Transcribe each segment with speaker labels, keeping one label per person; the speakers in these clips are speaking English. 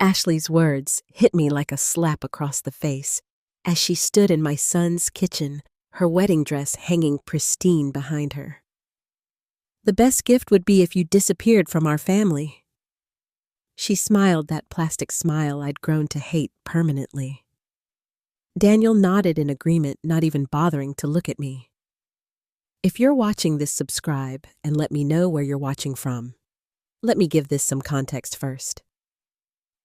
Speaker 1: Ashley's words hit me like a slap across the face as she stood in my son's kitchen, her wedding dress hanging pristine behind her. "The best gift would be if you disappeared from our family." She smiled that plastic smile I'd grown to hate permanently. Daniel nodded in agreement, not even bothering to look at me. If you're watching this, subscribe and let me know where you're watching from. Let me give this some context first.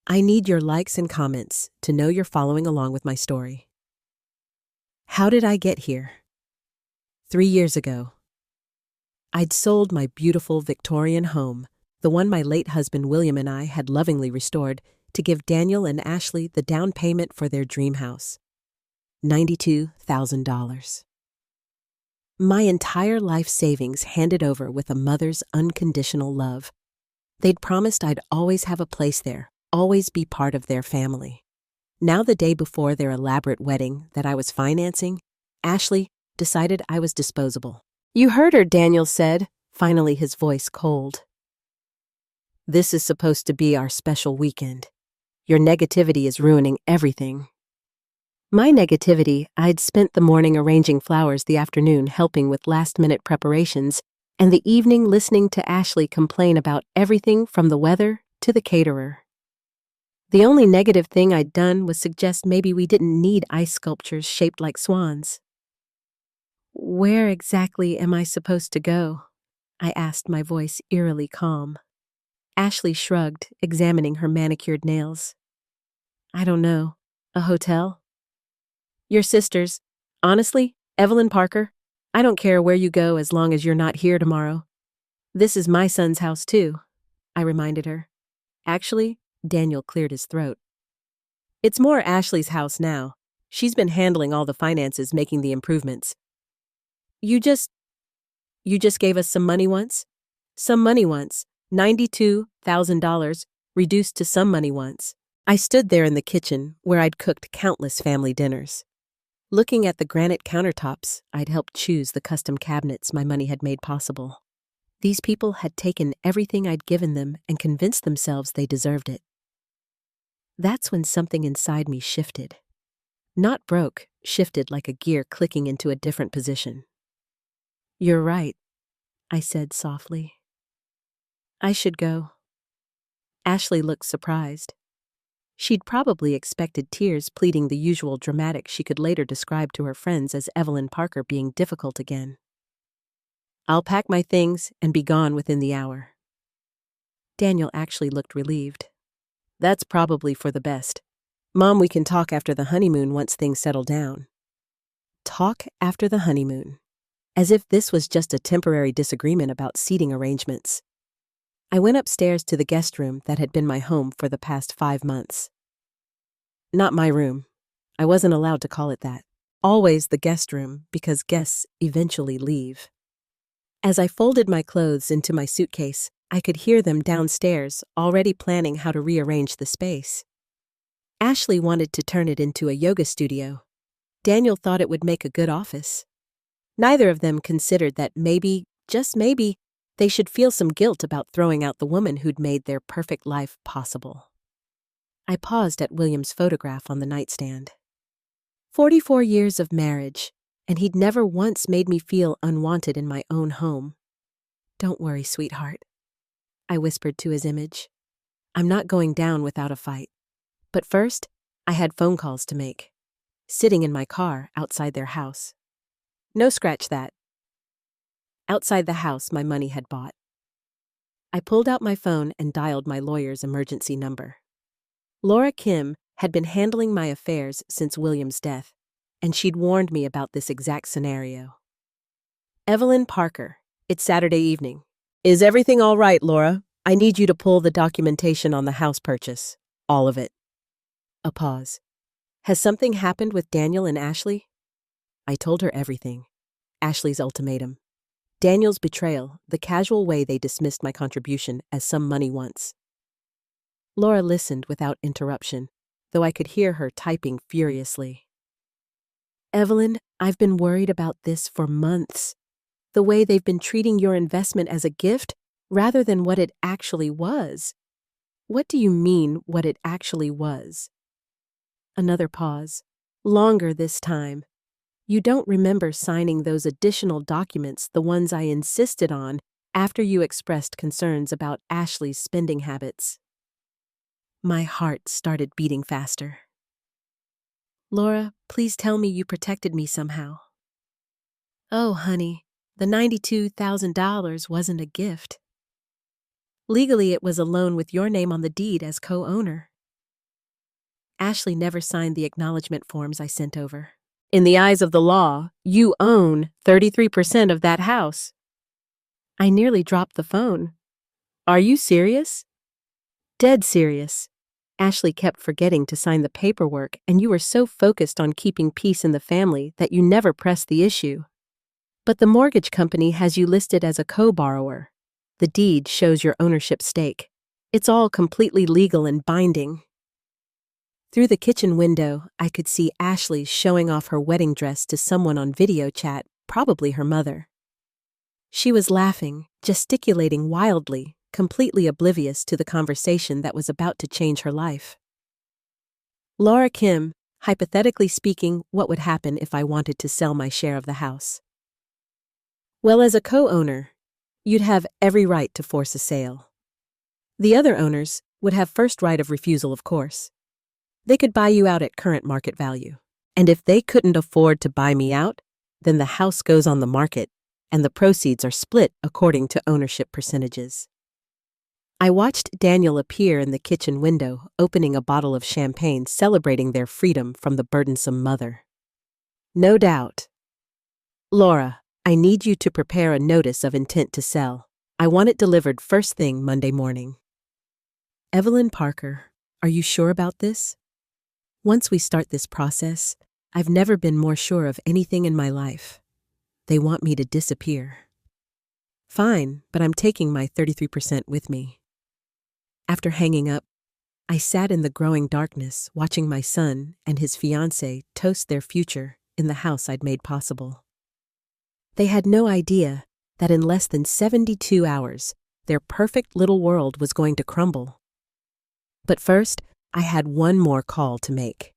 Speaker 1: I need your likes and comments to know you're following along with my story. How did I get here? 3 years ago. I'd sold my beautiful Victorian home, the one my late husband William and I had lovingly restored, to give Daniel and Ashley the down payment for their dream house. $92,000. My entire life savings handed over with a mother's unconditional love. They'd promised I'd always have a place there, always be part of their family. Now, the day before their elaborate wedding that I was financing, Ashley decided I was disposable. "You heard her," Daniel said, finally his voice cold. "This is supposed to be our special weekend. Your negativity is ruining everything." My negativity? I'd spent the morning arranging flowers, the afternoon helping with last-minute preparations, and the evening listening to Ashley complain about everything from the weather to the caterer. The only negative thing I'd done was suggest maybe we didn't need ice sculptures shaped like swans. "Where exactly am I supposed to go?" I asked, my voice eerily calm. Ashley shrugged, examining her manicured nails. "I don't know. A hotel?" "Your sister's. Honestly, Evelyn Parker, I don't care where you go as long as you're not here tomorrow. This is my son's house too," I reminded her. "Actually," Daniel cleared his throat, "it's more Ashley's house now. She's been handling all the finances, making the improvements." You just gave us some money once?" "Some money once. $92,000 reduced to some money once." I stood there in the kitchen where I'd cooked countless family dinners. Looking at the granite countertops, I'd helped choose the custom cabinets my money had made possible. These people had taken everything I'd given them and convinced themselves they deserved it. That's when something inside me shifted. Not broke, shifted like a gear clicking into a different position. "You're right," I said softly. "I should go." Ashley looked surprised. She'd probably expected tears, pleading the usual dramatic she could later describe to her friends as Evelyn Parker being difficult again. "I'll pack my things and be gone within the hour." Daniel actually looked relieved. "That's probably for the best. Mom, we can talk after the honeymoon once things settle down." Talk after the honeymoon. As if this was just a temporary disagreement about seating arrangements. I went upstairs to the guest room that had been my home for the past 5 months. Not my room. I wasn't allowed to call it that. Always the guest room, because guests eventually leave. As I folded my clothes into my suitcase, I could hear them downstairs, already planning how to rearrange the space. Ashley wanted to turn it into a yoga studio. Daniel thought it would make a good office. Neither of them considered that maybe, just maybe, they should feel some guilt about throwing out the woman who'd made their perfect life possible. I paused at William's photograph on the nightstand. 44 years of marriage, and he'd never once made me feel unwanted in my own home. "Don't worry, sweetheart," I whispered to his image. "I'm not going down without a fight." But first, I had phone calls to make. Sitting in my car outside their house. No, scratch that. Outside the house my money had bought. I pulled out my phone and dialed my lawyer's emergency number. Laura Kim had been handling my affairs since William's death, and she'd warned me about this exact scenario. "Evelyn Parker, it's Saturday evening. Is everything all right, Laura? I need you to pull the documentation on the house purchase. All of it." A pause. "Has something happened with Daniel and Ashley?" I told her everything. Ashley's ultimatum. Daniel's betrayal, the casual way they dismissed my contribution as some money once. Laura listened without interruption, though I could hear her typing furiously. "Evelyn, I've been worried about this for months. The way they've been treating your investment as a gift rather than what it actually was. What do you mean, what it actually was? Another pause. Longer this time. You don't remember signing those additional documents, the ones I insisted on, after you expressed concerns about Ashley's spending habits. My heart started beating faster. Laura, please tell me you protected me somehow. Oh, honey, the $92,000 wasn't a gift. Legally, it was a loan with your name on the deed as co-owner. Ashley never signed the acknowledgement forms I sent over. In the eyes of the law, you own 33% of that house. I nearly dropped the phone. Are you serious? Dead serious. Ashley kept forgetting to sign the paperwork, and you were so focused on keeping peace in the family that you never pressed the issue. But the mortgage company has you listed as a co-borrower. The deed shows your ownership stake. It's all completely legal and binding. Through the kitchen window, I could see Ashley showing off her wedding dress to someone on video chat, probably her mother. She was laughing, gesticulating wildly, completely oblivious to the conversation that was about to change her life. Laura Kim, hypothetically speaking, what would happen if I wanted to sell my share of the house? Well, as a co-owner, you'd have every right to force a sale. The other owners would have first right of refusal, of course. They could buy you out at current market value. And if they couldn't afford to buy me out, then the house goes on the market, and the proceeds are split according to ownership percentages. I watched Daniel appear in the kitchen window, opening a bottle of champagne, celebrating their freedom from the burdensome mother. No doubt. Laura, I need you to prepare a notice of intent to sell. I want it delivered first thing Monday morning. Evelyn Parker, are you sure about this? Once we start this process, I've never been more sure of anything in my life. They want me to disappear. Fine, but I'm taking my 33% with me. After hanging up, I sat in the growing darkness, watching my son and his fiancée toast their future in the house I'd made possible. They had no idea that in less than 72 hours, their perfect little world was going to crumble. But first, I had one more call to make.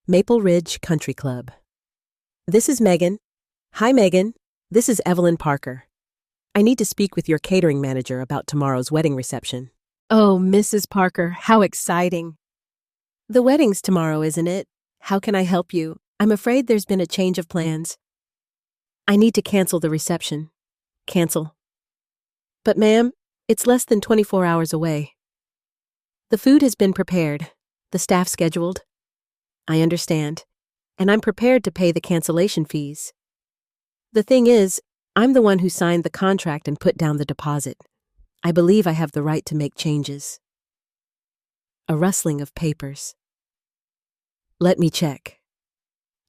Speaker 1: Maple Ridge Country Club. This is Megan. Hi, Megan. This is Evelyn Parker. I need to speak with your catering manager about tomorrow's wedding reception. Oh, Mrs. Parker, how exciting. The wedding's tomorrow, isn't it? How can I help you? I'm afraid there's been a change of plans. I need to cancel the reception. Cancel. But ma'am, it's less than 24 hours away. The food has been prepared, the staff scheduled. I understand, and I'm prepared to pay the cancellation fees. The thing is, I'm the one who signed the contract and put down the deposit. I believe I have the right to make changes. A rustling of papers. Let me check.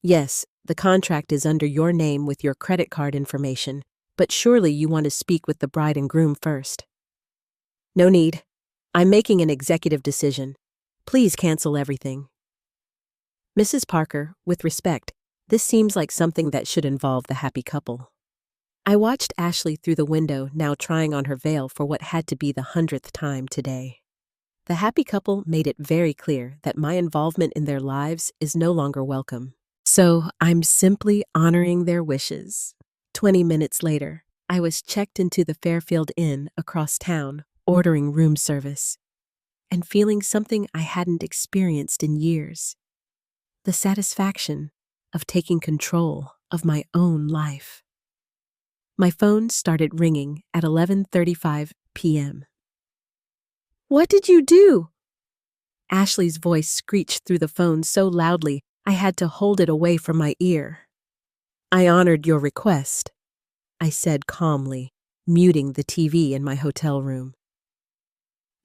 Speaker 1: Yes, the contract is under your name with your credit card information, but surely you want to speak with the bride and groom first. No need. I'm making an executive decision. Please cancel everything. Mrs. Parker, with respect, this seems like something that should involve the happy couple. I watched Ashley through the window, now trying on her veil for what had to be the 100th time today. The happy couple made it very clear that my involvement in their lives is no longer welcome. So I'm simply honoring their wishes. 20 minutes later, I was checked into the Fairfield Inn across town, ordering room service, and feeling something I hadn't experienced in years. The satisfaction of taking control of my own life. My phone started ringing at 11:35 p.m. What did you do? Ashley's voice screeched through the phone so loudly I had to hold it away from my ear. I honored your request, I said calmly, muting the TV in my hotel room.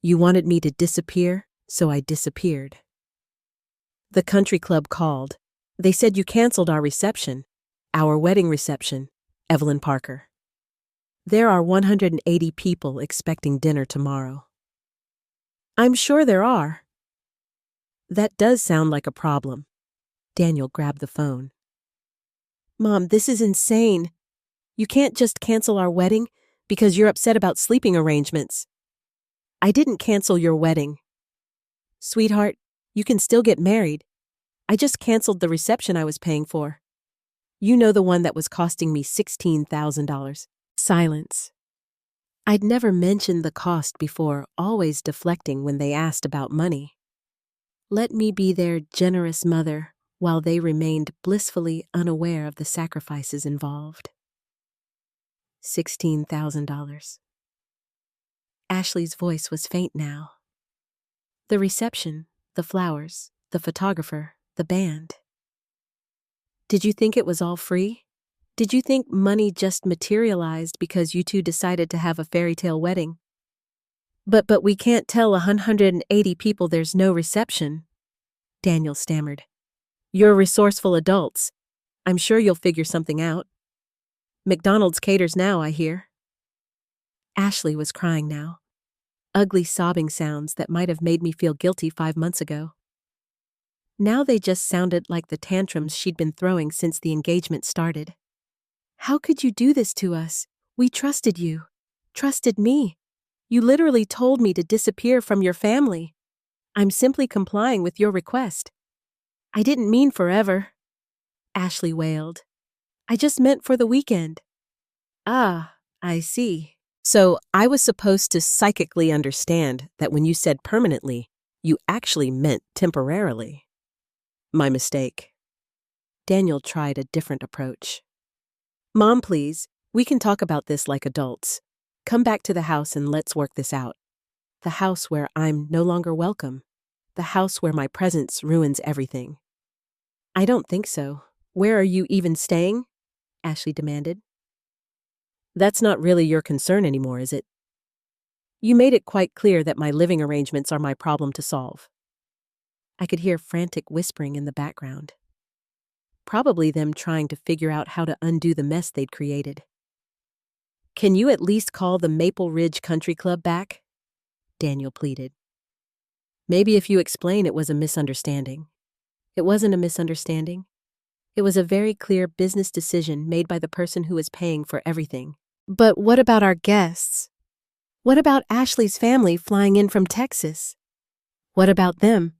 Speaker 1: You wanted me to disappear, so I disappeared. The country club called. They said you canceled our reception, our wedding reception, Evelyn Parker. There are 180 people expecting dinner tomorrow. I'm sure there are. That does sound like a problem. Daniel grabbed the phone. Mom, this is insane. You can't just cancel our wedding because you're upset about sleeping arrangements. I didn't cancel your wedding. Sweetheart, you can still get married. I just canceled the reception I was paying for. You know, the one that was costing me $16,000. Silence. I'd never mentioned the cost before, always deflecting when they asked about money. Let me be their generous mother while they remained blissfully unaware of the sacrifices involved. $16,000. Ashley's voice was faint now. The reception, the flowers, the photographer, the band. Did you think it was all free? Did you think money just materialized because you two decided to have a fairy tale wedding? But we can't tell 180 people there's no reception, Daniel stammered. You're resourceful adults. I'm sure you'll figure something out. McDonald's caters now, I hear. Ashley was crying now. Ugly sobbing sounds that might have made me feel guilty 5 months ago. Now they just sounded like the tantrums she'd been throwing since the engagement started. How could you do this to us? We trusted you. Trusted me. You literally told me to disappear from your family. I'm simply complying with your request. I didn't mean forever, Ashley wailed. I just meant for the weekend. Ah, I see. So I was supposed to psychically understand that when you said permanently, you actually meant temporarily. My mistake. Daniel tried a different approach. Mom, please, we can talk about this like adults. Come back to the house and let's work this out. The house where I'm no longer welcome. The house where my presence ruins everything. I don't think so. Where are you even staying? Ashley demanded. That's not really your concern anymore, is it? You made it quite clear that my living arrangements are my problem to solve. I could hear frantic whispering in the background. Probably them trying to figure out how to undo the mess they'd created. Can you at least call the Maple Ridge Country Club back? Daniel pleaded. Maybe if you explain it was a misunderstanding. It wasn't a misunderstanding. It was a very clear business decision made by the person who was paying for everything. But what about our guests? What about Ashley's family flying in from Texas? What about them?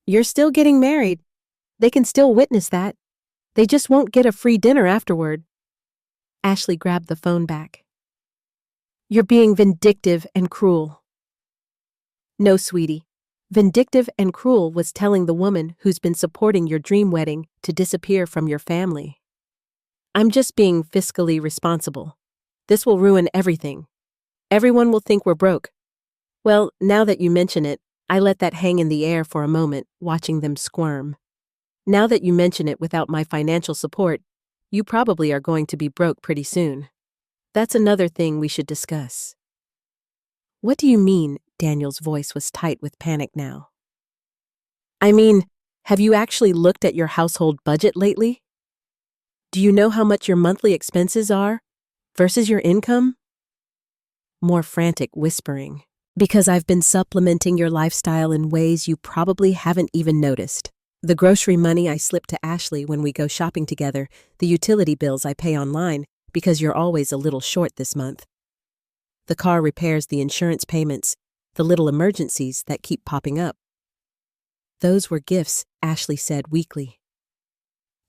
Speaker 1: You're still getting married. They can still witness that. They just won't get a free dinner afterward. Ashley grabbed the phone back. You're being vindictive and cruel. No, sweetie. Vindictive and cruel was telling the woman who's been supporting your dream wedding to disappear from your family. I'm just being fiscally responsible. This will ruin everything. Everyone will think we're broke. Well, now that you mention it, I let that hang in the air for a moment, watching them squirm. Now that you mention it, without my financial support, you probably are going to be broke pretty soon. That's another thing we should discuss. What do you mean? Daniel's voice was tight with panic now. I mean, have you actually looked at your household budget lately? Do you know how much your monthly expenses are versus your income? More frantic whispering. Because I've been supplementing your lifestyle in ways you probably haven't even noticed. The grocery money I slip to Ashley when we go shopping together, the utility bills I pay online because you're always a little short this month. The car repairs, the insurance payments, the little emergencies that keep popping up. Those were gifts, Ashley said weakly.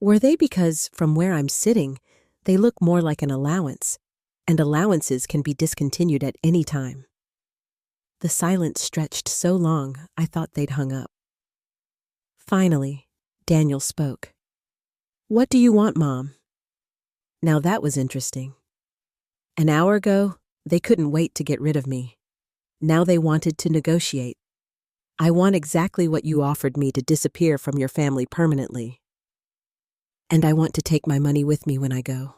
Speaker 1: Were they? Because from where I'm sitting, they look more like an allowance, and allowances can be discontinued at any time. The silence stretched so long, I thought they'd hung up. Finally, Daniel spoke. What do you want, Mom? Now that was interesting. An hour ago, they couldn't wait to get rid of me. Now they wanted to negotiate. I want exactly what you offered me to disappear from your family permanently. And I want to take my money with me when I go.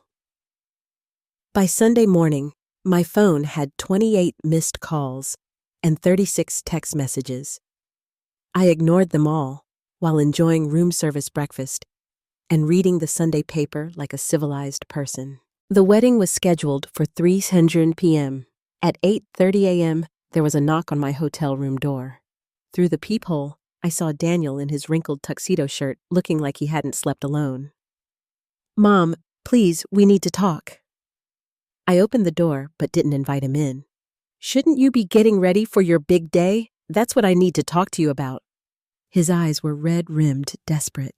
Speaker 1: By Sunday morning, my phone had 28 missed calls and 36 text messages. I ignored them all while enjoying room service breakfast and reading the Sunday paper like a civilized person. The wedding was scheduled for 3:00 p.m. At 8:30 a.m., there was a knock on my hotel room door. Through the peephole, I saw Daniel in his wrinkled tuxedo shirt, looking like he hadn't slept alone. Mom, please, we need to talk. I opened the door but didn't invite him in. Shouldn't you be getting ready for your big day? That's what I need to talk to you about. His eyes were red-rimmed, desperate.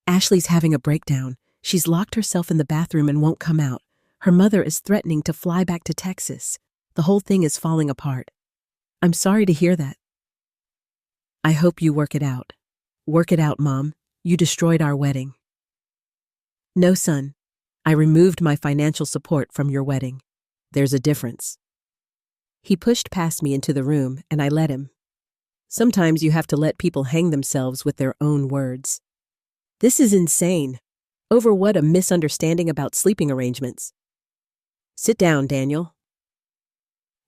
Speaker 1: Ashley's having a breakdown. She's locked herself in the bathroom and won't come out. Her mother is threatening to fly back to Texas. The whole thing is falling apart. I'm sorry to hear that. I hope you work it out. Work it out, Mom. You destroyed our wedding. No, son. I removed my financial support from your wedding. There's a difference. He pushed past me into the room, and I let him. Sometimes you have to let people hang themselves with their own words. This is insane. Over what? A misunderstanding about sleeping arrangements. Sit down, Daniel.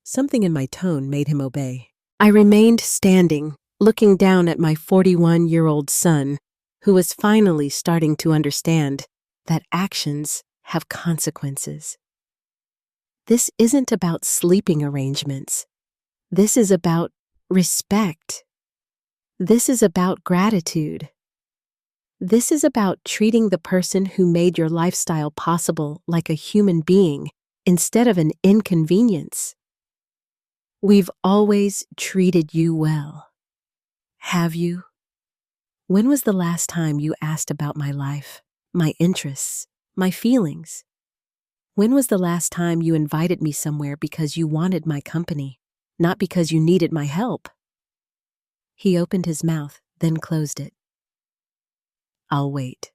Speaker 1: Something in my tone made him obey. I remained standing, looking down at my 41-year-old son, who was finally starting to understand that actions have consequences. This isn't about sleeping arrangements. This is about respect. This is about gratitude. This is about treating the person who made your lifestyle possible like a human being instead of an inconvenience. We've always treated you well. Have you? When was the last time you asked about my life, my interests, my feelings? When was the last time you invited me somewhere because you wanted my company, not because you needed my help? He opened his mouth, then closed it. I'll wait.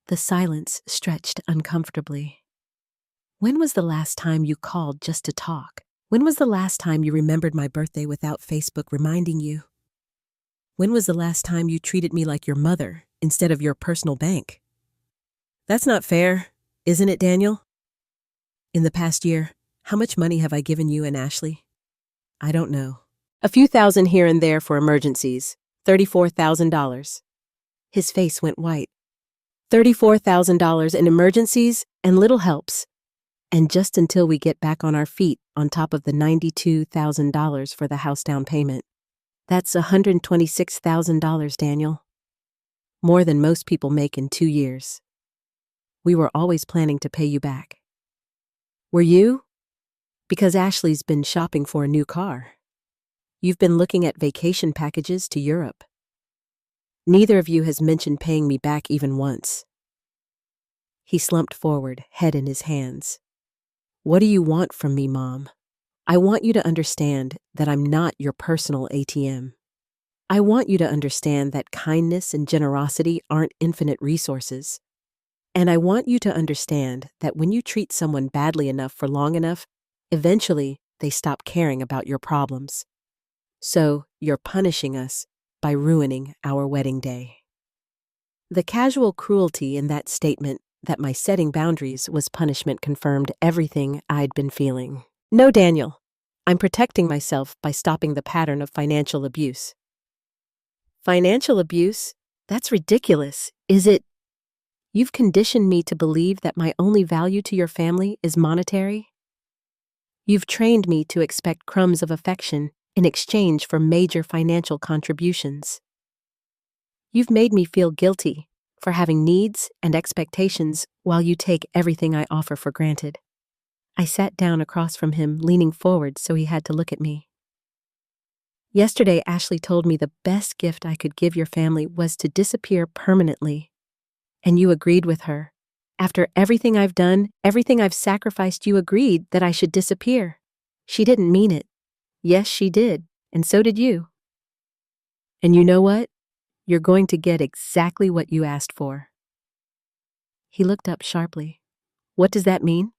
Speaker 1: The silence stretched uncomfortably. When was the last time you called just to talk? When was the last time you remembered my birthday without Facebook reminding you? When was the last time you treated me like your mother instead of your personal bank? That's not fair, isn't it, Daniel? In the past year, how much money have I given you and Ashley? I don't know. A few thousand here and there for emergencies. $34,000. His face went white. $34,000 in emergencies and little helps. And just until we get back on our feet on top of the $92,000 for the house down payment. That's $126,000, Daniel. More than most people make in 2 years. We were always planning to pay you back. Were you? Because Ashley's been shopping for a new car. You've been looking at vacation packages to Europe. Neither of you has mentioned paying me back even once. He slumped forward, head in his hands. What do you want from me, Mom? I want you to understand that I'm not your personal ATM. I want you to understand that kindness and generosity aren't infinite resources. And I want you to understand that when you treat someone badly enough for long enough, eventually they stop caring about your problems. So you're punishing us by ruining our wedding day. The casual cruelty in that statement that my setting boundaries was punishment confirmed everything I'd been feeling. No, Daniel, I'm protecting myself by stopping the pattern of financial abuse. Financial abuse? That's ridiculous, is it? You've conditioned me to believe that my only value to your family is monetary? You've trained me to expect crumbs of affection in exchange for major financial contributions. You've made me feel guilty for having needs and expectations while you take everything I offer for granted. I sat down across from him, leaning forward so he had to look at me. Yesterday, Ashley told me the best gift I could give your family was to disappear permanently. And you agreed with her. After everything I've done, everything I've sacrificed, you agreed that I should disappear. She didn't mean it. Yes, she did, and so did you. And you know what? You're going to get exactly what you asked for. He looked up sharply. What does that mean?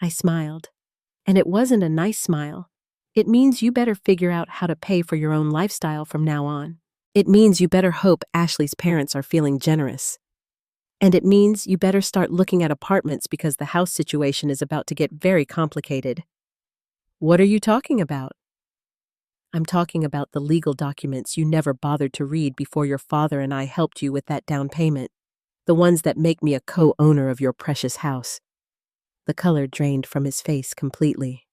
Speaker 1: I smiled. And it wasn't a nice smile. It means you better figure out how to pay for your own lifestyle from now on. It means you better hope Ashley's parents are feeling generous. And it means you better start looking at apartments because the house situation is about to get very complicated. What are you talking about? I'm talking about the legal documents you never bothered to read before your father and I helped you with that down payment. The ones that make me a co-owner of your precious house. The color drained from his face completely.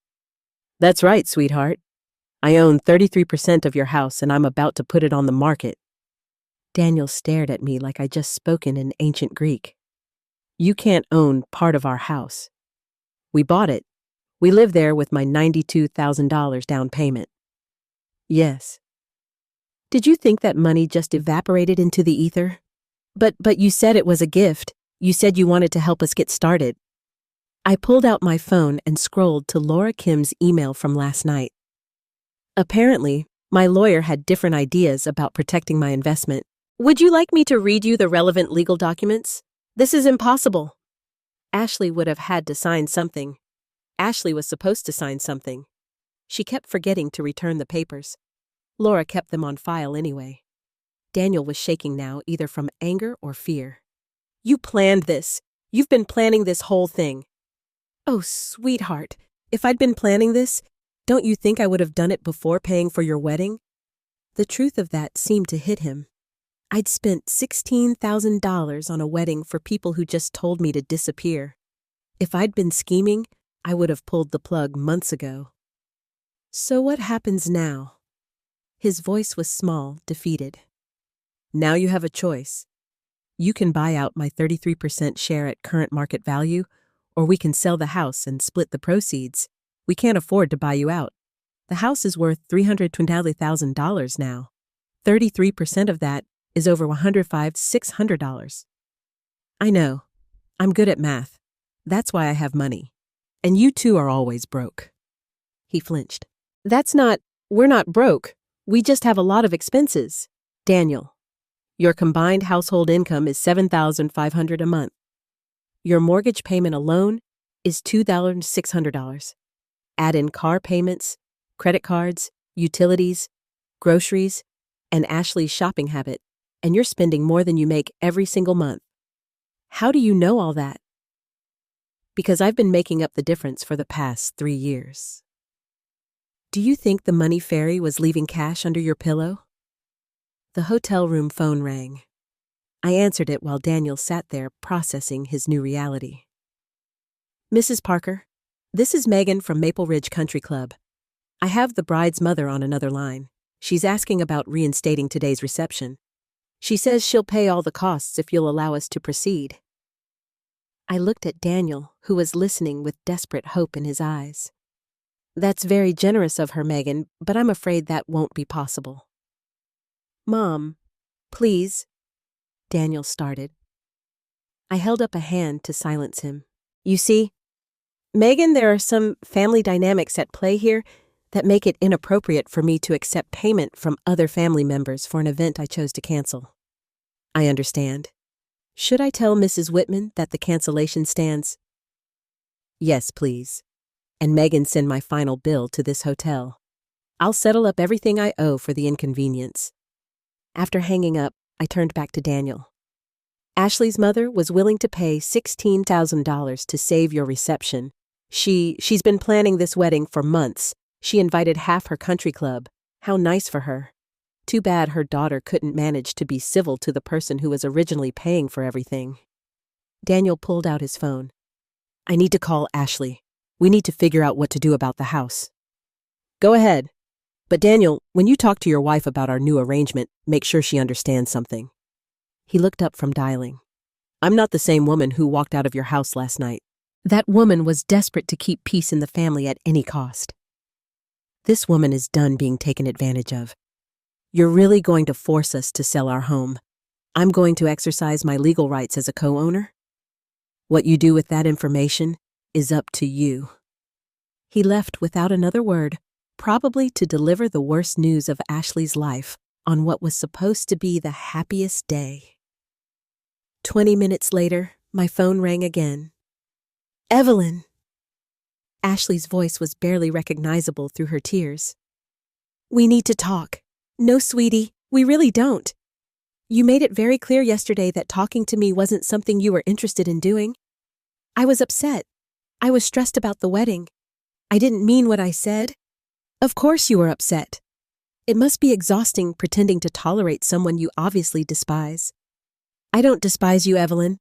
Speaker 1: That's right, sweetheart. I own 33% of your house and I'm about to put it on the market. Daniel stared at me like I'd just spoken in ancient Greek. You can't own part of our house. We bought it. We live there with my $92,000 down payment. Yes. Did you think that money just evaporated into the ether? But you said it was a gift. You said you wanted to help us get started. I pulled out my phone and scrolled to Laura Kim's email from last night. Apparently, my lawyer had different ideas about protecting my investment. Would you like me to read you the relevant legal documents? This is impossible. Ashley would have had to sign something. Ashley was supposed to sign something. She kept forgetting to return the papers. Laura kept them on file anyway. Daniel was shaking now, either from anger or fear. You planned this. You've been planning this whole thing. Oh, sweetheart, if I'd been planning this, don't you think I would have done it before paying for your wedding? The truth of that seemed to hit him. I'd spent $16,000 on a wedding for people who just told me to disappear. If I'd been scheming, I would have pulled the plug months ago. So what happens now? His voice was small, defeated. Now you have a choice. You can buy out my 33% share at current market value, or we can sell the house and split the proceeds. We can't afford to buy you out. The house is worth $320,000 now. 33% of that is over $105,600. I know. I'm good at math. That's why I have money. And you two are always broke. He flinched. We're not broke. We just have a lot of expenses. Daniel, your combined household income is $7,500 a month. Your mortgage payment alone is $2,600. Add in car payments, credit cards, utilities, groceries, and Ashley's shopping habit, and you're spending more than you make every single month. How do you know all that? Because I've been making up the difference for the past 3 years. Do you think the money fairy was leaving cash under your pillow? The hotel room phone rang. I answered it while Daniel sat there processing his new reality. Mrs. Parker, this is Megan from Maple Ridge Country Club. I have the bride's mother on another line. She's asking about reinstating today's reception. She says she'll pay all the costs if you'll allow us to proceed. I looked at Daniel, who was listening with desperate hope in his eyes. That's very generous of her, Megan, but I'm afraid that won't be possible. Mom, please, Daniel started. I held up a hand to silence him. You see, Megan, there are some family dynamics at play here that make it inappropriate for me to accept payment from other family members for an event I chose to cancel. I understand. Should I tell Mrs. Whitman that the cancellation stands? Yes, please. And Megan send my final bill to this hotel. I'll settle up everything I owe for the inconvenience. After hanging up, I turned back to Daniel. Ashley's mother was willing to pay $16,000 to save your reception. She's been planning this wedding for months. She invited half her country club. How nice for her. Too bad her daughter couldn't manage to be civil to the person who was originally paying for everything. Daniel pulled out his phone. I need to call Ashley. We need to figure out what to do about the house. Go ahead. But Daniel, when you talk to your wife about our new arrangement, make sure she understands something. He looked up from dialing. I'm not the same woman who walked out of your house last night. That woman was desperate to keep peace in the family at any cost. This woman is done being taken advantage of. You're really going to force us to sell our home. I'm going to exercise my legal rights as a co-owner. What you do with that information is up to you. He left without another word, probably to deliver the worst news of Ashley's life on what was supposed to be the happiest day. 20 minutes later, my phone rang again. Evelyn! Ashley's voice was barely recognizable through her tears. We need to talk. No, sweetie, we really don't. You made it very clear yesterday that talking to me wasn't something you were interested in doing. I was upset. I was stressed about the wedding. I didn't mean what I said. Of course you were upset. It must be exhausting pretending to tolerate someone you obviously despise. I don't despise you, Evelyn.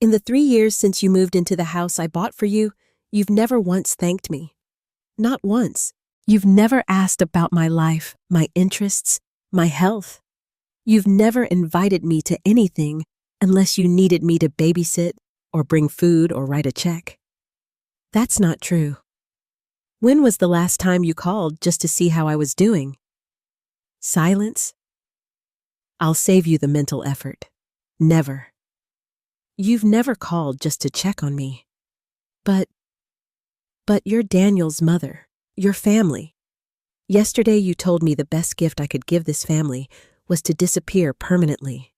Speaker 1: In the 3 years since you moved into the house I bought for you, you've never once thanked me. Not once. You've never asked about my life, my interests, my health. You've never invited me to anything unless you needed me to babysit or bring food or write a check. That's not true. When was the last time you called just to see how I was doing? Silence? I'll save you the mental effort. Never. You've never called just to check on me. But you're Daniel's mother, your family. Yesterday you told me the best gift I could give this family was to disappear permanently.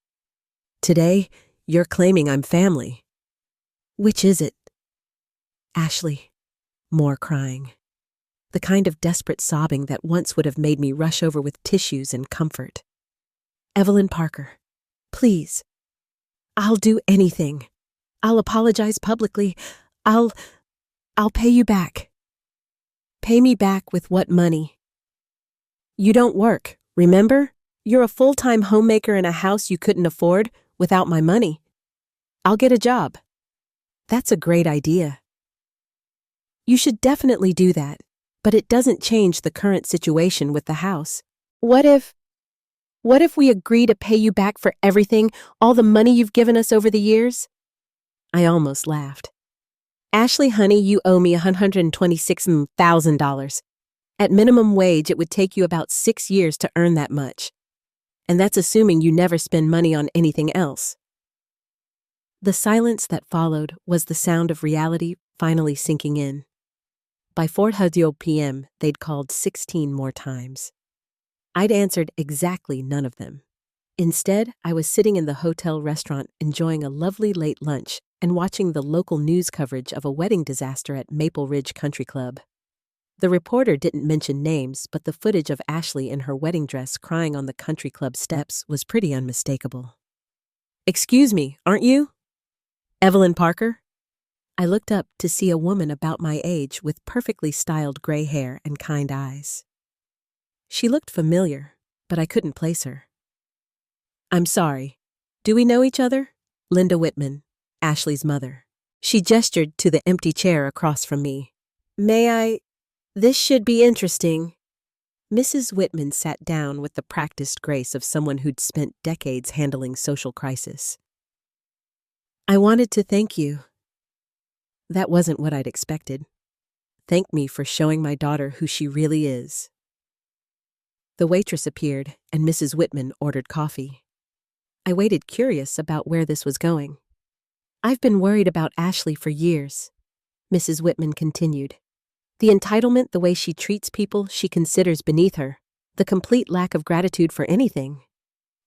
Speaker 1: Today, you're claiming I'm family. Which is it? Ashley. More crying. The kind of desperate sobbing that once would have made me rush over with tissues and comfort. Evelyn Parker, please. I'll do anything. I'll apologize publicly. I'll pay you back. Pay me back with what money? You don't work, remember? You're a full-time homemaker in a house you couldn't afford without my money. I'll get a job. That's a great idea. You should definitely do that, but it doesn't change the current situation with the house. What if we agree to pay you back for everything, all the money you've given us over the years? I almost laughed. Ashley, honey, you owe me $126,000. At minimum wage, it would take you about 6 years to earn that much. And that's assuming you never spend money on anything else. The silence that followed was the sound of reality finally sinking in. By 4:30 p.m., they'd called 16 more times. I'd answered exactly none of them. Instead, I was sitting in the hotel restaurant enjoying a lovely late lunch and watching the local news coverage of a wedding disaster at Maple Ridge Country Club. The reporter didn't mention names, but the footage of Ashley in her wedding dress crying on the country club steps was pretty unmistakable. Excuse me, aren't you? Evelyn Parker? I looked up to see a woman about my age with perfectly styled gray hair and kind eyes. She looked familiar, but I couldn't place her. I'm sorry. Do we know each other? Linda Whitman, Ashley's mother. She gestured to the empty chair across from me. May I? This should be interesting. Mrs. Whitman sat down with the practiced grace of someone who'd spent decades handling social crisis. I wanted to thank you. That wasn't what I'd expected. Thank me for showing my daughter who she really is. The waitress appeared, and Mrs. Whitman ordered coffee. I waited, curious about where this was going. I've been worried about Ashley for years, Mrs. Whitman continued. The entitlement, the way she treats people she considers beneath her, the complete lack of gratitude for anything.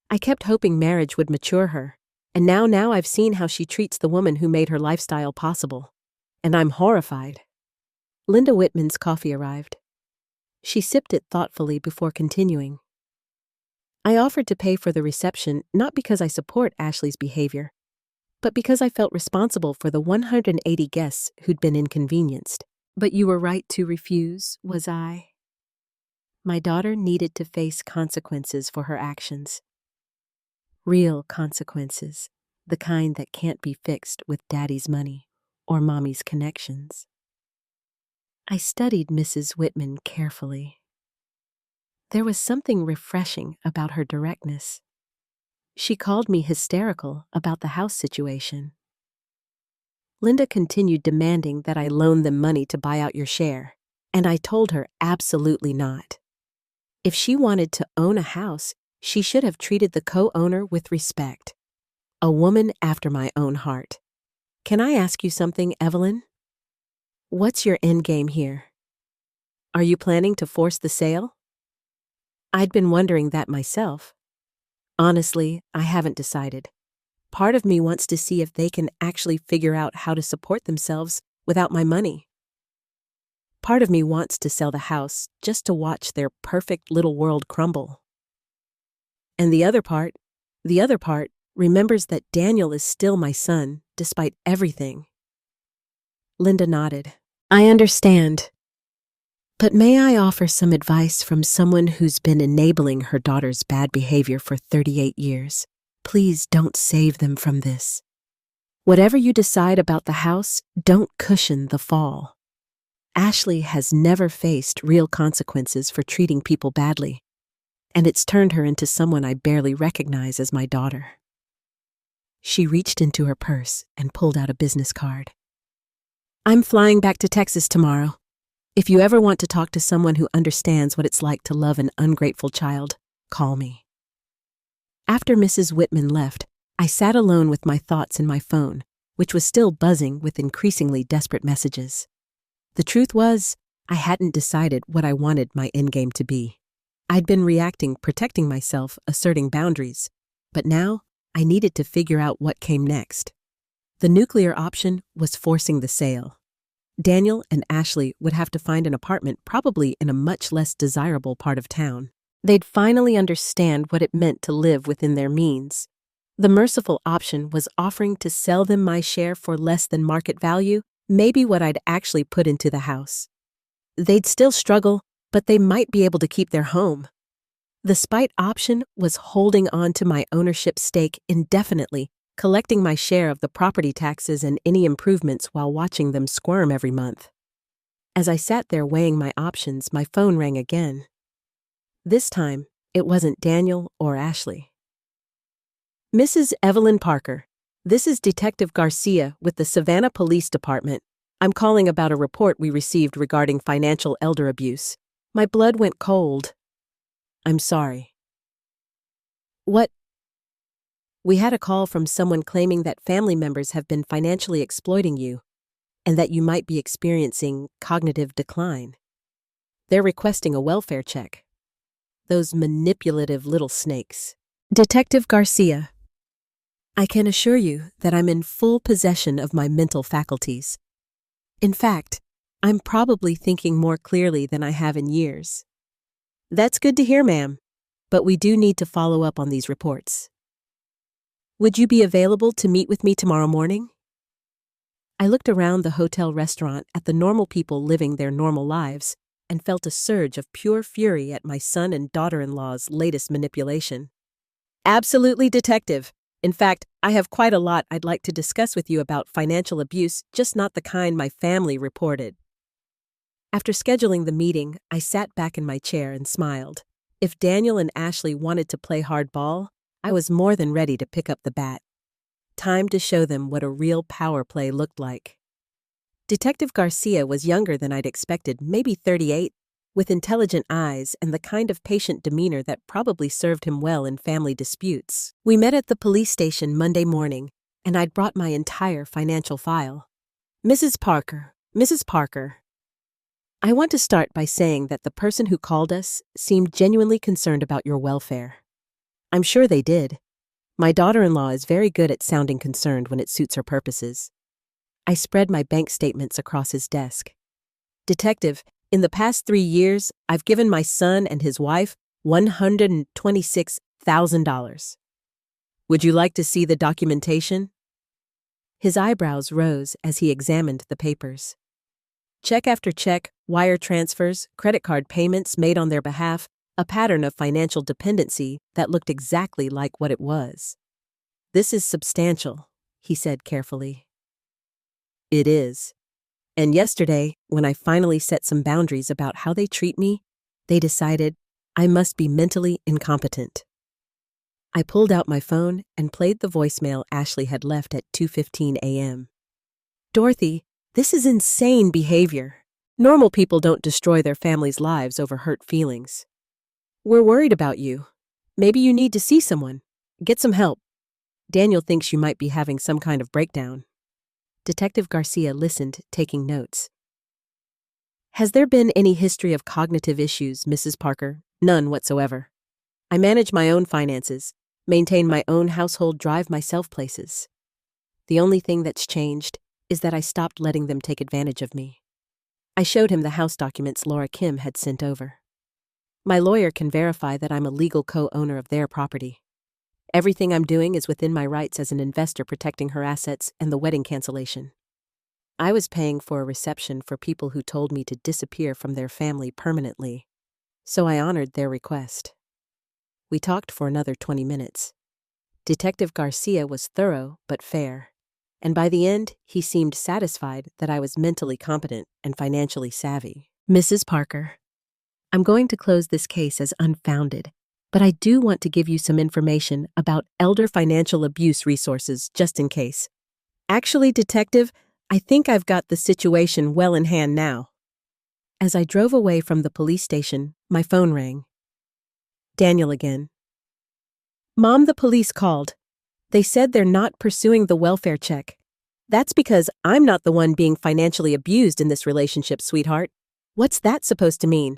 Speaker 1: I kept hoping marriage would mature her, and now I've seen how she treats the woman who made her lifestyle possible. And I'm horrified. Linda Whitman's coffee arrived. She sipped it thoughtfully before continuing. I offered to pay for the reception not because I support Ashley's behavior, but because I felt responsible for the 180 guests who'd been inconvenienced. But you were right to refuse, was I? My daughter needed to face consequences for her actions. Real consequences, the kind that can't be fixed with daddy's money or mommy's connections. I studied Mrs. Whitman carefully. There was something refreshing about her directness. She called me hysterical about the house situation. Linda continued demanding that I loan them money to buy out your share, and I told her absolutely not. If she wanted to own a house, she should have treated the co-owner with respect. A woman after my own heart. Can I ask you something, Evelyn? What's your end game here? Are you planning to force the sale? I'd been wondering that myself. Honestly, I haven't decided. Part of me wants to see if they can actually figure out how to support themselves without my money. Part of me wants to sell the house just to watch their perfect little world crumble. And the other part remembers that Daniel is still my son, despite everything. Linda nodded. I understand. But may I offer some advice from someone who's been enabling her daughter's bad behavior for 38 years? Please don't save them from this. Whatever you decide about the house, don't cushion the fall. Ashley has never faced real consequences for treating people badly, and it's turned her into someone I barely recognize as my daughter. She reached into her purse and pulled out a business card. I'm flying back to Texas tomorrow. If you ever want to talk to someone who understands what it's like to love an ungrateful child, call me. After Mrs. Whitman left, I sat alone with my thoughts in my phone, which was still buzzing with increasingly desperate messages. The truth was, I hadn't decided what I wanted my endgame to be. I'd been reacting, protecting myself, asserting boundaries, but now I needed to figure out what came next. The nuclear option was forcing the sale. Daniel and Ashley would have to find an apartment probably in a much less desirable part of town. They'd finally understand what it meant to live within their means. The merciful option was offering to sell them my share for less than market value, maybe what I'd actually put into the house. They'd still struggle, but they might be able to keep their home. The spite option was holding on to my ownership stake indefinitely, collecting my share of the property taxes and any improvements while watching them squirm every month. As I sat there weighing my options, my phone rang again. This time, it wasn't Daniel or Ashley. Mrs. Evelyn Parker, this is Detective Garcia with the Savannah Police Department. I'm calling about a report we received regarding financial elder abuse. My blood went cold. I'm sorry. What? We had a call from someone claiming that family members have been financially exploiting you and that you might be experiencing cognitive decline. They're requesting a welfare check. Those manipulative little snakes. Detective Garcia, I can assure you that I'm in full possession of my mental faculties. In fact, I'm probably thinking more clearly than I have in years. That's good to hear, ma'am, but we do need to follow up on these reports. Would you be available to meet with me tomorrow morning? I looked around the hotel restaurant at the normal people living their normal lives and felt a surge of pure fury at my son and daughter-in-law's latest manipulation. Absolutely, Detective. In fact, I have quite a lot I'd like to discuss with you about financial abuse, just not the kind my family reported. After scheduling the meeting, I sat back in my chair and smiled. If Daniel and Ashley wanted to play hardball, I was more than ready to pick up the bat. Time to show them what a real power play looked like. Detective Garcia was younger than I'd expected, maybe 38, with intelligent eyes and the kind of patient demeanor that probably served him well in family disputes. We met at the police station Monday morning, and I'd brought my entire financial file. Mrs. Parker, I want to start by saying that the person who called us seemed genuinely concerned about your welfare. I'm sure they did. My daughter-in-law is very good at sounding concerned when it suits her purposes. I spread my bank statements across his desk. Detective, in the past 3 years, I've given my son and his wife $126,000. Would you like to see the documentation? His eyebrows rose as he examined the papers. Check after check, wire transfers, credit card payments made on their behalf, a pattern of financial dependency that looked exactly like what it was. This is substantial, he said carefully. It is. And yesterday, when I finally set some boundaries about how they treat me, they decided I must be mentally incompetent. I pulled out my phone and played the voicemail Ashley had left at 2:15 a.m. Dorothy, this is insane behavior. Normal people don't destroy their families' lives over hurt feelings. We're worried about you. Maybe you need to see someone. Get some help. Daniel thinks you might be having some kind of breakdown. Detective Garcia listened, taking notes. Has there been any history of cognitive issues, Mrs. Parker? None whatsoever. I manage my own finances, maintain my own household, drive myself places. The only thing that's changed is that I stopped letting them take advantage of me. I showed him the house documents Laura Kim had sent over. My lawyer can verify that I'm a legal co-owner of their property. Everything I'm doing is within my rights as an investor, protecting her assets and the wedding cancellation. I was paying for a reception for people who told me to disappear from their family permanently, so I honored their request. We talked for another 20 minutes. Detective Garcia was thorough but fair, and by the end, he seemed satisfied that I was mentally competent and financially savvy. Mrs. Parker, I'm going to close this case as unfounded, but I do want to give you some information about elder financial abuse resources just in case. Actually, Detective, I think I've got the situation well in hand now. As I drove away from the police station, my phone rang. Daniel again. Mom, the police called. They said they're not pursuing the welfare check. That's because I'm not the one being financially abused in this relationship, sweetheart. What's that supposed to mean?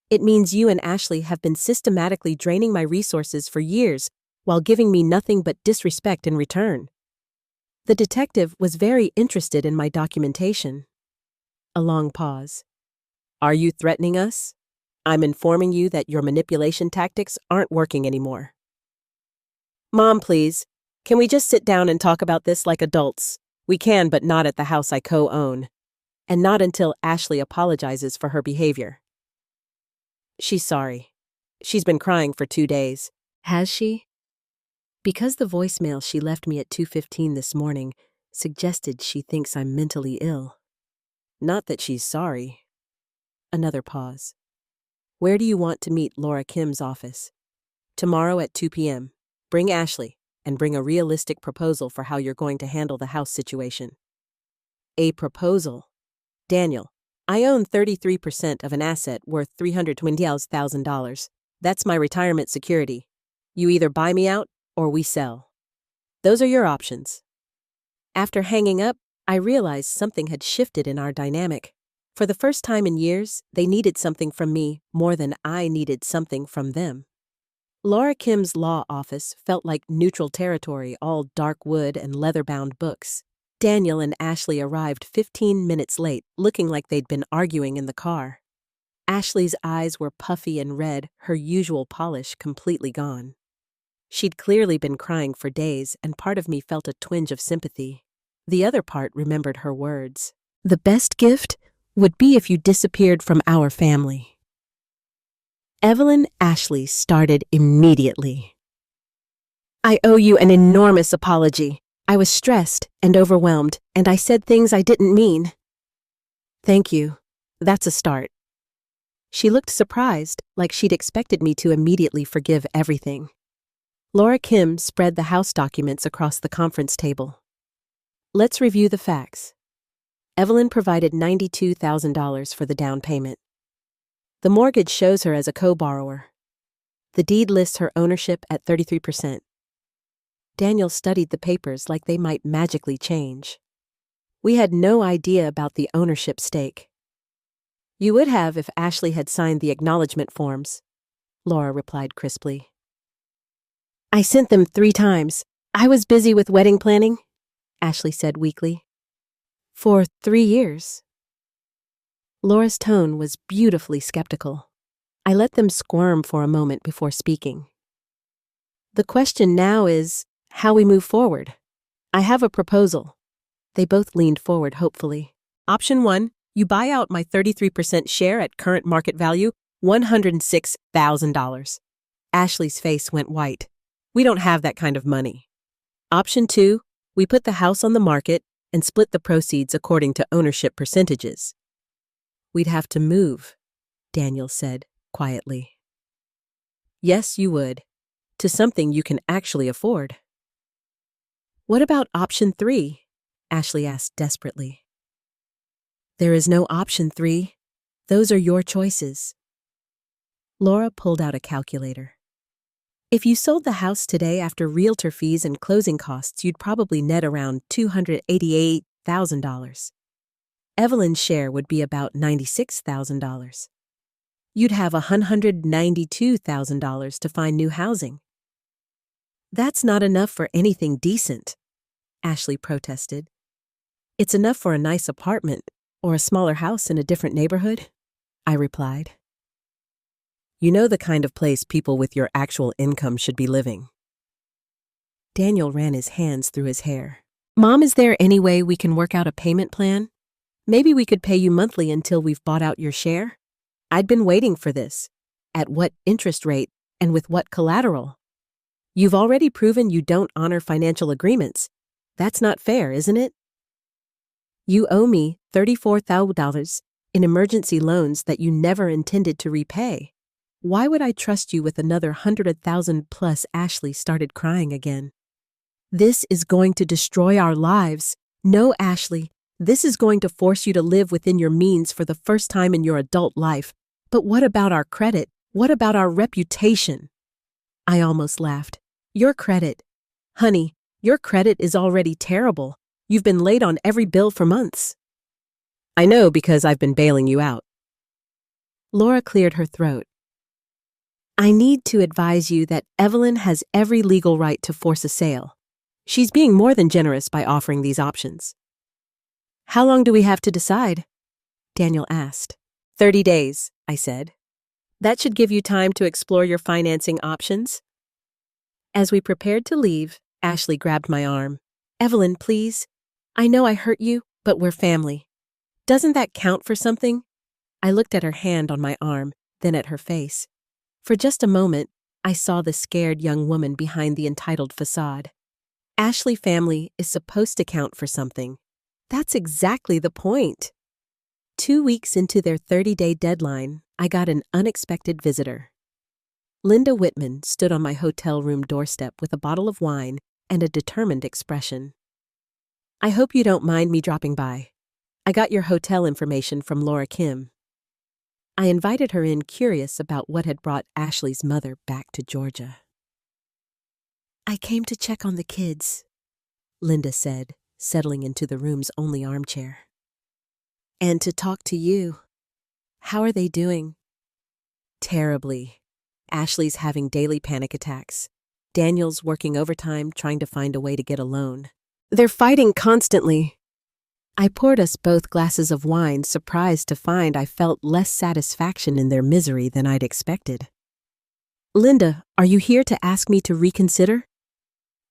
Speaker 1: It means you and Ashley have been systematically draining my resources for years while giving me nothing but disrespect in return. The detective was very interested in my documentation. A long pause. Are you threatening us? I'm informing you that your manipulation tactics aren't working anymore. Mom, please. Can we just sit down and talk about this like adults? We can, but not at the house I co-own. And not until Ashley apologizes for her behavior. She's sorry. She's been crying for 2 days. Has she? Because the voicemail she left me at 2:15 this morning suggested she thinks I'm mentally ill. Not that she's sorry. Another pause. Where do you want to meet Laura Kim's office? Tomorrow at 2 p.m. Bring Ashley, and bring a realistic proposal for how you're going to handle the house situation. A proposal? Daniel, I own 33% of an asset worth $320,000. That's my retirement security. You either buy me out, or we sell. Those are your options. After hanging up, I realized something had shifted in our dynamic. For the first time in years, they needed something from me more than I needed something from them. Laura Kim's law office felt like neutral territory, all dark wood and leather-bound books. Daniel and Ashley arrived 15 minutes late, looking like they'd been arguing in the car. Ashley's eyes were puffy and red, her usual polish completely gone. She'd clearly been crying for days, and part of me felt a twinge of sympathy. The other part remembered her words. The best gift would be if you disappeared from our family. Evelyn Ashley started immediately. I owe you an enormous apology. I was stressed and overwhelmed, and I said things I didn't mean. Thank you. That's a start. She looked surprised, like she'd expected me to immediately forgive everything. Laura Kim spread the house documents across the conference table. Let's review the facts. Evelyn provided $92,000 for the down payment. The mortgage shows her as a co-borrower. The deed lists her ownership at 33%. Daniel studied the papers like they might magically change. We had no idea about the ownership stake. You would have if Ashley had signed the acknowledgement forms, Laura replied crisply. I sent them 3 times. I was busy with wedding planning, Ashley said weakly. For 3 years. Laura's tone was beautifully skeptical. I let them squirm for a moment before speaking. The question now is how we move forward. I have a proposal. They both leaned forward hopefully. Option 1, you buy out my 33% share at current market value, $106,000. Ashley's face went white. We don't have that kind of money. Option 2, we put the house on the market and split the proceeds according to ownership percentages. We'd have to move, Daniel said quietly. Yes, you would. To something you can actually afford. What about option 3? Ashley asked desperately. There is no option 3. Those are your choices. Laura pulled out a calculator. If you sold the house today after realtor fees and closing costs, you'd probably net around $288,000. Evelyn's share would be about $96,000. You'd have $192,000 to find new housing. That's not enough for anything decent, Ashley protested. It's enough for a nice apartment or a smaller house in a different neighborhood, I replied. You know the kind of place people with your actual income should be living. Daniel ran his hands through his hair. Mom, is there any way we can work out a payment plan? Maybe we could pay you monthly until we've bought out your share? I'd been waiting for this. At what interest rate and with what collateral? You've already proven you don't honor financial agreements. That's not fair, isn't it? You owe me $34,000 in emergency loans that you never intended to repay. Why would I trust you with another $100,000 plus? Ashley started crying again. This is going to destroy our lives. No, Ashley, This is going to force you to live within your means for the first time in your adult life. But what about our credit? What about our reputation? I almost laughed. Your credit. Honey, your credit is already terrible. You've been late on every bill for months. I know because I've been bailing you out. Laura cleared her throat. I need to advise you that Evelyn has every legal right to force a sale. She's being more than generous by offering these options. How long do we have to decide? Daniel asked. 30 days, I said. That should give you time to explore your financing options. As we prepared to leave, Ashley grabbed my arm. Evelyn, please. I know I hurt you, but we're family. Doesn't that count for something? I looked at her hand on my arm, then at her face. For just a moment, I saw the scared young woman behind the entitled facade. Ashley family is supposed to count for something. That's exactly the point. 2 weeks into their 30-day deadline, I got an unexpected visitor. Linda Whitman stood on my hotel room doorstep with a bottle of wine and a determined expression. I hope you don't mind me dropping by. I got your hotel information from Laura Kim. I invited her in, curious about what had brought Ashley's mother back to Georgia. I came to check on the kids, Linda said, settling into the room's only armchair. And to talk to you. How are they doing? Terribly. Ashley's having daily panic attacks. Daniel's working overtime trying to find a way to get a loan. They're fighting constantly. I poured us both glasses of wine, surprised to find I felt less satisfaction in their misery than I'd expected. Linda, are you here to ask me to reconsider?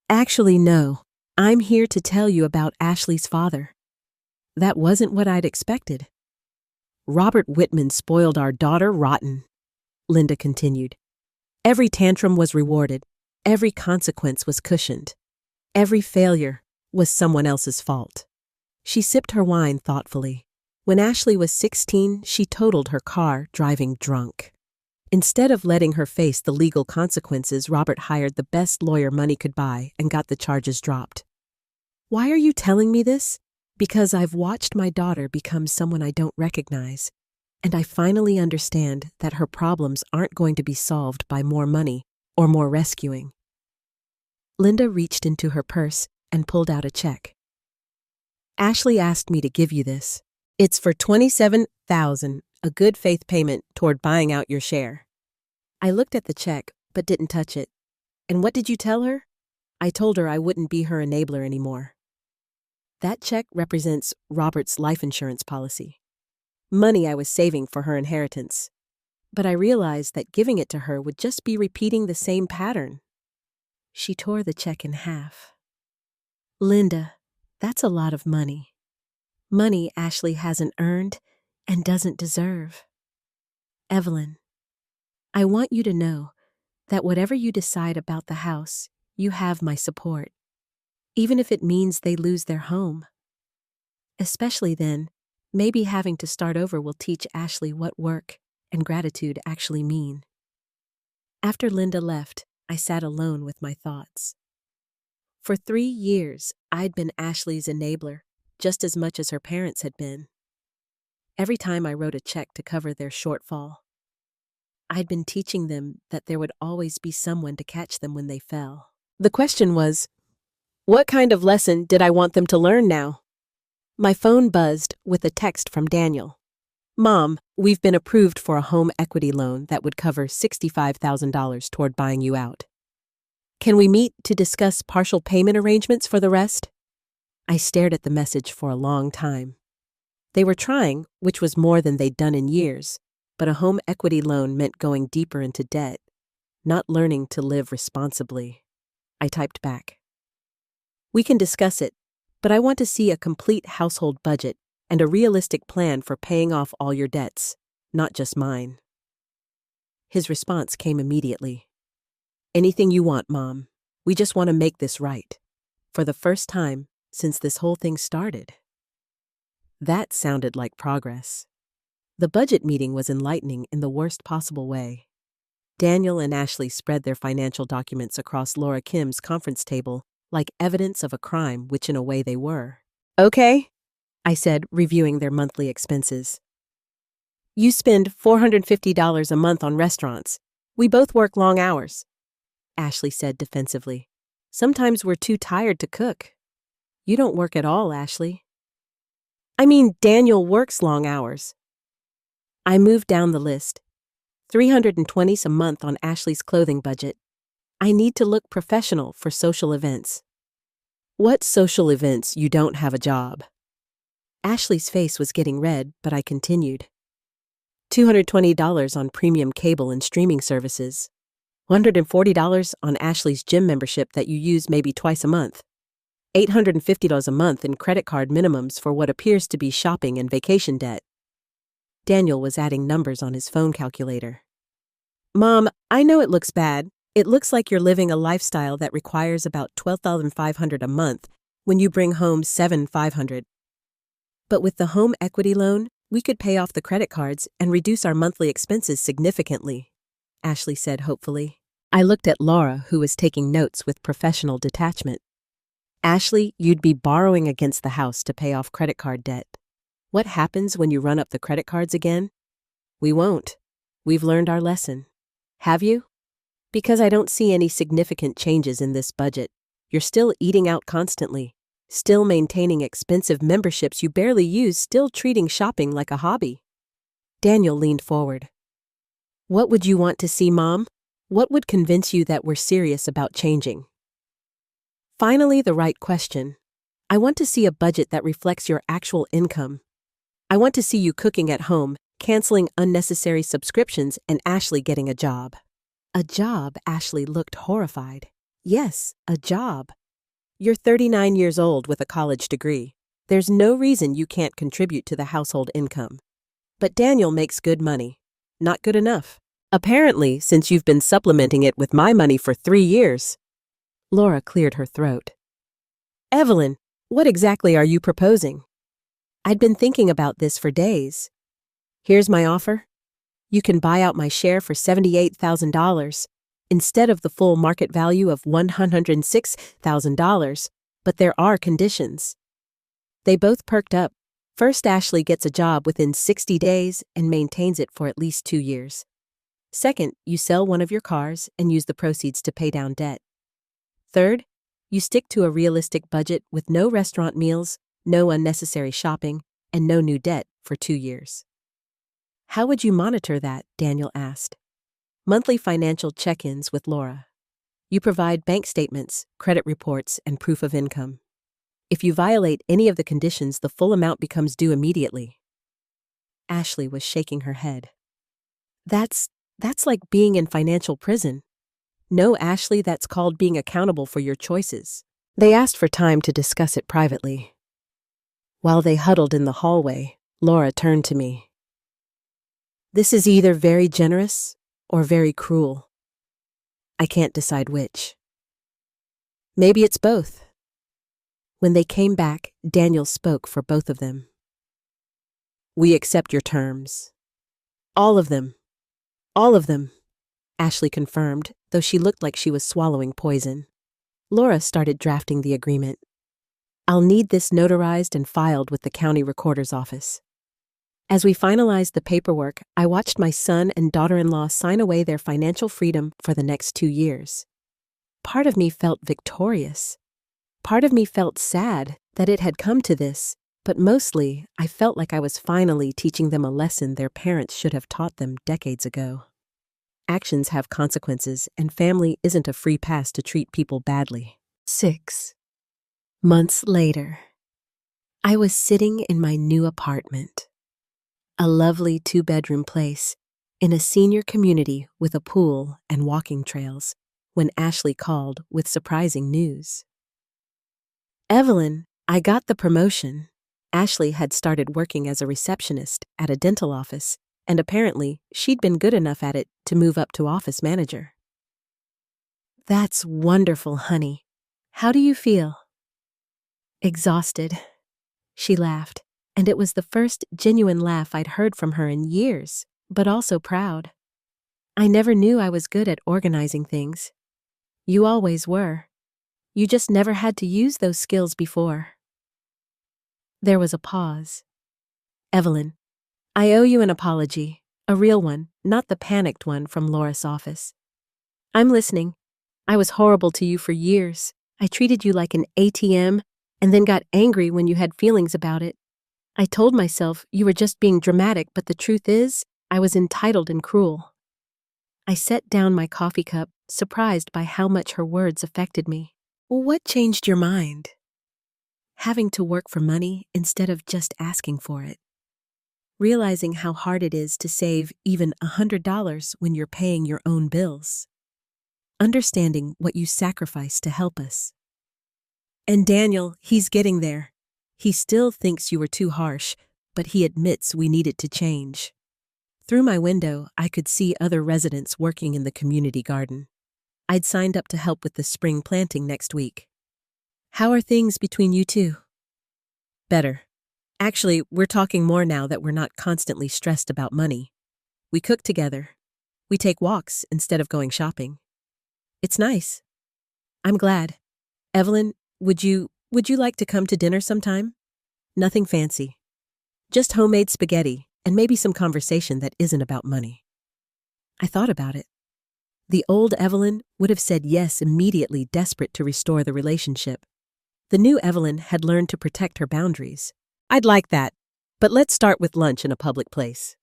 Speaker 1: Actually, no. I'm here to tell you about Ashley's father. That wasn't what I'd expected. Robert Whitman spoiled our daughter rotten, Linda continued. Every tantrum was rewarded. Every consequence was cushioned. Every failure was someone else's fault. She sipped her wine thoughtfully. When Ashley was 16, she totaled her car driving drunk. Instead of letting her face the legal consequences, Robert hired the best lawyer money could buy and got the charges dropped. Why are you telling me this? Because I've watched my daughter become someone I don't recognize, and I finally understand that her problems aren't going to be solved by more money or more rescuing. Linda reached into her purse and pulled out a check. Ashley asked me to give you this. It's for $27,000, a good faith payment toward buying out your share. I looked at the check, but didn't touch it. And what did you tell her? I told her I wouldn't be her enabler anymore. That check represents Robert's life insurance policy. Money I was saving for her inheritance. But I realized that giving it to her would just be repeating the same pattern. She tore the check in half. Linda, that's a lot of money. Money Ashley hasn't earned and doesn't deserve. Evelyn, I want you to know that whatever you decide about the house, you have my support, even if it means they lose their home. Especially then, maybe having to start over will teach Ashley what work and gratitude actually mean. After Linda left, I sat alone with my thoughts. For 3 years, I'd been Ashley's enabler, just as much as her parents had been. Every time I wrote a check to cover their shortfall, I'd been teaching them that there would always be someone to catch them when they fell. The question was, what kind of lesson did I want them to learn now? My phone buzzed with a text from Daniel. Mom, we've been approved for a home equity loan that would cover $65,000 toward buying you out. Can we meet to discuss partial payment arrangements for the rest? I stared at the message for a long time. They were trying, which was more than they'd done in years, but a home equity loan meant going deeper into debt, not learning to live responsibly. I typed back. We can discuss it, but I want to see a complete household budget and a realistic plan for paying off all your debts, not just mine. His response came immediately. Anything you want, Mom. We just want to make this right. For the first time since this whole thing started. That sounded like progress. The budget meeting was enlightening in the worst possible way. Daniel and Ashley spread their financial documents across Laura Kim's conference table like evidence of a crime, which in a way they were. Okay, I said, reviewing their monthly expenses. You spend $450 a month on restaurants. We both work long hours, Ashley said defensively. Sometimes we're too tired to cook. You don't work at all, Ashley. I mean, Daniel works long hours. I moved down the list. $320 a month on Ashley's clothing budget. I need to look professional for social events. What social events? You don't have a job. Ashley's face was getting red, but I continued. $220 on premium cable and streaming services. $140 on Ashley's gym membership that you use maybe twice a month. $850 a month in credit card minimums for what appears to be shopping and vacation debt. Daniel was adding numbers on his phone calculator. Mom, I know it looks bad. It looks like you're living a lifestyle that requires about $12,500 a month when you bring home $7,500. But with the home equity loan, we could pay off the credit cards and reduce our monthly expenses significantly, Ashley said hopefully. I looked at Laura, who was taking notes with professional detachment. Ashley, you'd be borrowing against the house to pay off credit card debt. What happens when you run up the credit cards again? We won't. We've learned our lesson. Have you? Because I don't see any significant changes in this budget. You're still eating out constantly, still maintaining expensive memberships you barely use, still treating shopping like a hobby. Daniel leaned forward. What would you want to see, Mom? What would convince you that we're serious about changing? Finally, the right question. I want to see a budget that reflects your actual income. I want to see you cooking at home, canceling unnecessary subscriptions, and Ashley getting a job. A job? Ashley looked horrified. Yes, a job. You're 39 years old with a college degree. There's no reason you can't contribute to the household income. But Daniel makes good money. Not good enough. Apparently, since you've been supplementing it with my money for 3 years. Laura cleared her throat. Evelyn, what exactly are you proposing? I'd been thinking about this for days. Here's my offer. You can buy out my share for $78,000 instead of the full market value of $106,000, but there are conditions. They both perked up. First, Ashley gets a job within 60 days and maintains it for at least 2 years. Second, you sell one of your cars and use the proceeds to pay down debt. Third, you stick to a realistic budget with no restaurant meals, no unnecessary shopping, and no new debt for 2 years. How would you monitor that? Daniel asked. Monthly financial check-ins with Laura. You provide bank statements, credit reports, and proof of income. If you violate any of the conditions, the full amount becomes due immediately. Ashley was shaking her head. That's like being in financial prison. No, Ashley, that's called being accountable for your choices. They asked for time to discuss it privately. While they huddled in the hallway, Laura turned to me. This is either very generous or very cruel. I can't decide which. Maybe it's both. When they came back, Daniel spoke for both of them. We accept your terms. All of them. All of them, Ashley confirmed, though she looked like she was swallowing poison. Laura started drafting the agreement. I'll need this notarized and filed with the county recorder's office. As we finalized the paperwork, I watched my son and daughter-in-law sign away their financial freedom for the next 2 years. Part of me felt victorious. Part of me felt sad that it had come to this, but mostly I felt like I was finally teaching them a lesson their parents should have taught them decades ago. Actions have consequences, and family isn't a free pass to treat people badly. 6 months later, I was sitting in my new apartment. A lovely 2-bedroom place in a senior community with a pool and walking trails when Ashley called with surprising news. Evelyn, I got the promotion. Ashley had started working as a receptionist at a dental office, and apparently she'd been good enough at it to move up to office manager. That's wonderful, honey. How do you feel? Exhausted. She laughed, and it was the first genuine laugh I'd heard from her in years, but also proud. I never knew I was good at organizing things. You always were. You just never had to use those skills before. There was a pause. Evelyn, I owe you an apology, a real one, not the panicked one from Laura's office. I'm listening. I was horrible to you for years. I treated you like an ATM and then got angry when you had feelings about it. I told myself you were just being dramatic, but the truth is, I was entitled and cruel. I set down my coffee cup, surprised by how much her words affected me. What changed your mind? Having to work for money instead of just asking for it. Realizing how hard it is to save even $100 when you're paying your own bills. Understanding what you sacrifice to help us. And Daniel, he's getting there. He still thinks you were too harsh, but he admits we needed to change. Through my window, I could see other residents working in the community garden. I'd signed up to help with the spring planting next week. How are things between you two? Better. Actually, we're talking more now that we're not constantly stressed about money. We cook together. We take walks instead of going shopping. It's nice. I'm glad. Evelyn, would you like to come to dinner sometime? Nothing fancy. Just homemade spaghetti and maybe some conversation that isn't about money. I thought about it. The old Evelyn would have said yes immediately, desperate to restore the relationship. The new Evelyn had learned to protect her boundaries. I'd like that, but let's start with lunch in a public place.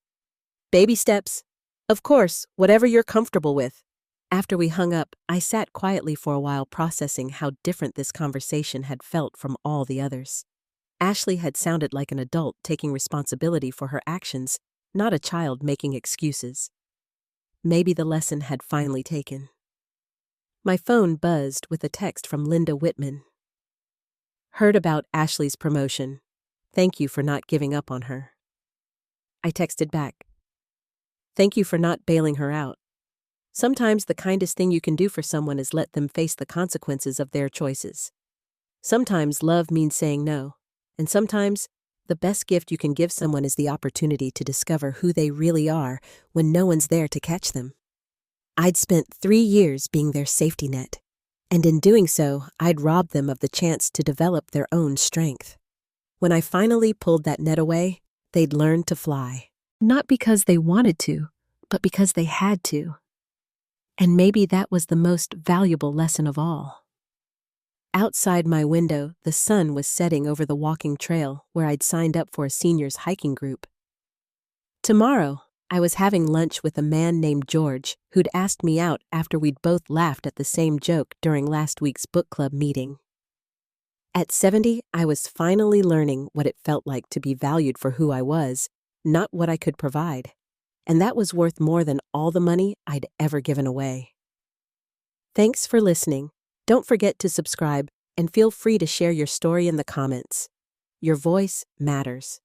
Speaker 1: Baby steps. Of course, whatever you're comfortable with. After we hung up, I sat quietly for a while, processing how different this conversation had felt from all the others. Ashley had sounded like an adult taking responsibility for her actions, not a child making excuses. Maybe the lesson had finally taken. My phone buzzed with a text from Linda Whitman. Heard about Ashley's promotion. Thank you for not giving up on her. I texted back. Thank you for not bailing her out. Sometimes the kindest thing you can do for someone is let them face the consequences of their choices. Sometimes love means saying no, and sometimes the best gift you can give someone is the opportunity to discover who they really are when no one's there to catch them. I'd spent 3 years being their safety net, and in doing so, I'd robbed them of the chance to develop their own strength. When I finally pulled that net away, they'd learned to fly. Not because they wanted to, but because they had to. And maybe that was the most valuable lesson of all. Outside my window, the sun was setting over the walking trail where I'd signed up for a seniors hiking group. Tomorrow, I was having lunch with a man named George who'd asked me out after we'd both laughed at the same joke during last week's book club meeting. At 70, I was finally learning what it felt like to be valued for who I was, not what I could provide. And that was worth more than all the money I'd ever given away. Thanks for listening. Don't forget to subscribe and feel free to share your story in the comments. Your voice matters.